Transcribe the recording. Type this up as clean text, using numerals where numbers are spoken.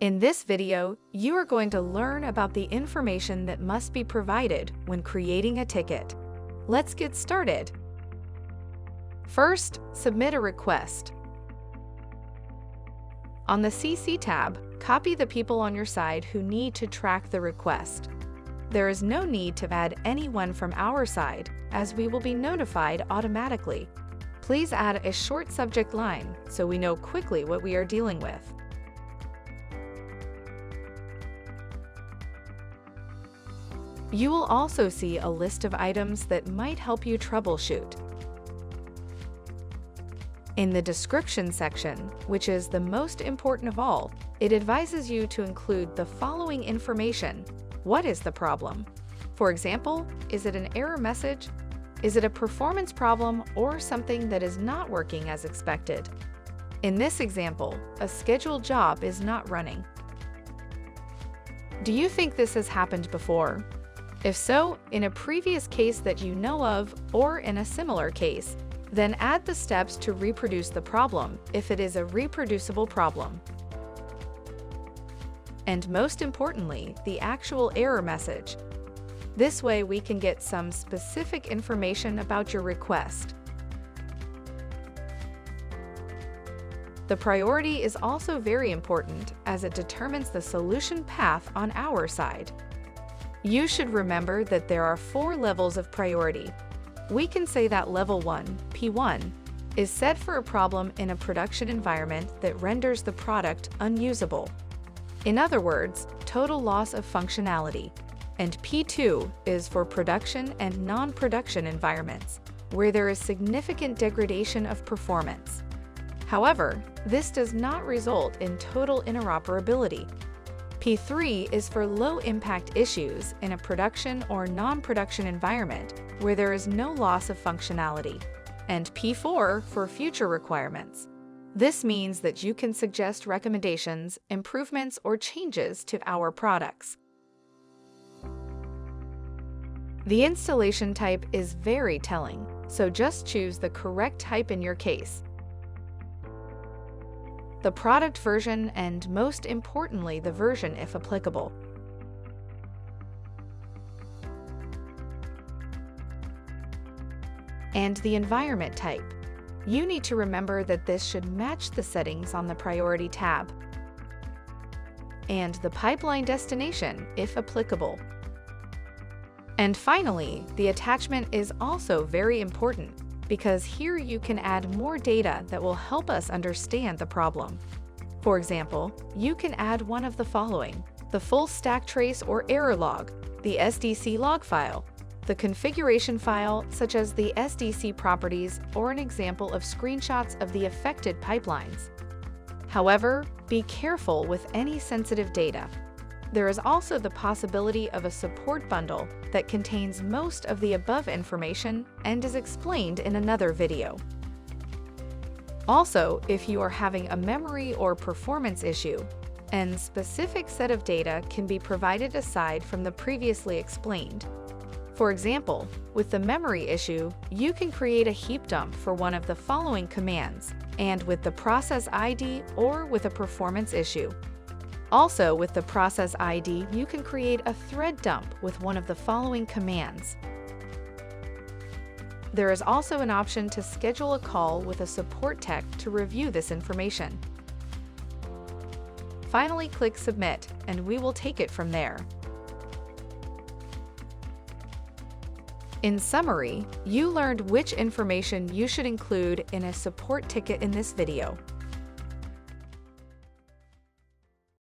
In this video, you are going to learn about the information that must be provided when creating a ticket. Let's get started. First, submit a request. On the CC tab, copy the people on your side who need to track the request. There is no need to add anyone from our side, as we will be notified automatically. Please add a short subject line so we know quickly what we are dealing with. You will also see a list of items that might help you troubleshoot. In the description section, which is the most important of all, it advises you to include the following information. What is the problem? For example, is it an error message? Is it a performance problem or something that is not working as expected? In this example, a scheduled job is not running. Do you think this has happened before? If so, in a previous case that you know of or in a similar case, then add the steps to reproduce the problem if it is a reproducible problem. And most importantly, the actual error message. This way we can get some specific information about your request. The priority is also very important as it determines the solution path on our side. You should remember that there are 4 levels of priority. We can say that level 1, P1, is set for a problem in a production environment that renders the product unusable. In other words, total loss of functionality. And P2 is for production and non-production environments, where there is significant degradation of performance. However, this does not result in total interoperability. P3 is for low-impact issues in a production or non-production environment where there is no loss of functionality, and P4 for future requirements. This means that you can suggest recommendations, improvements, or changes to our products. The installation type is very telling, so just choose the correct type in your case. The product version and, most importantly, the version if applicable. And the environment type. You need to remember that this should match the settings on the Priority tab. And the pipeline destination if applicable. And finally, the attachment is also very important, because here you can add more data that will help us understand the problem. For example, you can add one of the following: the full stack trace or error log, the SDC log file, the configuration file such as the SDC properties, or an example of screenshots of the affected pipelines. However, be careful with any sensitive data. There is also the possibility of a support bundle that contains most of the above information and is explained in another video. Also, if you are having a memory or performance issue, a specific set of data can be provided aside from the previously explained. For example, with the memory issue, you can create a heap dump for one of the following commands, and with the process ID or with a performance issue. Also, with the process ID, you can create a thread dump with one of the following commands. There is also an option to schedule a call with a support tech to review this information. Finally, click Submit, and we will take it from there. In summary, you learned which information you should include in a support ticket in this video.